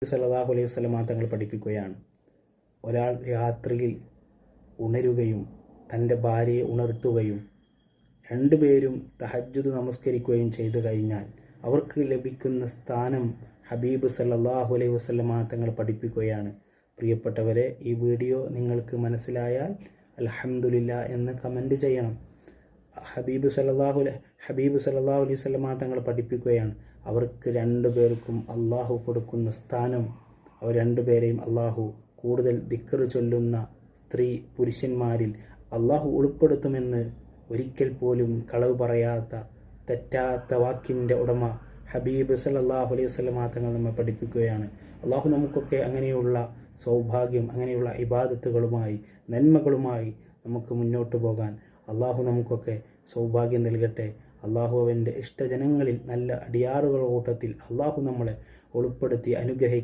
സല്ലല്ലാഹു അലൈഹി വസല്ലമ തങ്ങൾ പഠിപ്പിക്കുകയാണ്, ഒരാൾ രാത്രിയിൽ ഉണരുകയും തൻ്റെ ഭാര്യയെ ഉണർത്തുകയും രണ്ടുപേരും തഹജ്ജുദ് നമസ്കരിക്കുകയും ചെയ്തു കഴിഞ്ഞാൽ അവർക്ക് ലഭിക്കുന്ന സ്ഥാനം ഹബീബ് സല്ലല്ലാഹു അലൈഹി വസല്ലമ തങ്ങൾ പഠിപ്പിക്കുകയാണ്. പ്രിയപ്പെട്ടവരെ, ഈ വീഡിയോ നിങ്ങൾക്ക് മനസ്സിലായാൽ അൽഹംദുലില്ലാ എന്ന് കമൻറ്റ് ചെയ്യണം. ഹബീബ് സല്ലല്ലാഹു അലൈഹി വസല്ലമ തങ്ങൾ പഠിപ്പിക്കുകയാണ്, അവർക്ക് രണ്ടുപേർക്കും അള്ളാഹു കൊടുക്കുന്ന സ്ഥാനം, അവർ രണ്ടുപേരെയും അള്ളാഹു കൂടുതൽ ദിക്ർ ചൊല്ലുന്ന സ്ത്രീ പുരുഷന്മാരിൽ അള്ളാഹു ഉൾപ്പെടുത്തുമെന്ന് ഒരിക്കൽ പോലും കളവ് പറയാത്ത തെറ്റാത്ത വാക്കിൻ്റെ ഉടമ ഹബീബ് സല്ലല്ലാഹു അലൈഹി വസല്ലമ തങ്ങൾ നമ്മെ പഠിപ്പിക്കുകയാണ്. അള്ളാഹു നമുക്കൊക്കെ അങ്ങനെയുള്ള സൗഭാഗ്യം, അങ്ങനെയുള്ള ഇബാദത്തുകളുമായി നന്മകളുമായി നമുക്ക് മുന്നോട്ട് പോകാൻ അള്ളാഹു നമുക്കൊക്കെ സൗഭാഗ്യം നൽകട്ടെ. അള്ളാഹു അവൻ്റെ ഇഷ്ടജനങ്ങളിൽ നല്ല അടിയാറുകളുടെ കൂട്ടത്തിൽ അള്ളാഹു നമ്മളെ ഉൾപ്പെടുത്തി അനുഗ്രഹിക്കട്ടെ.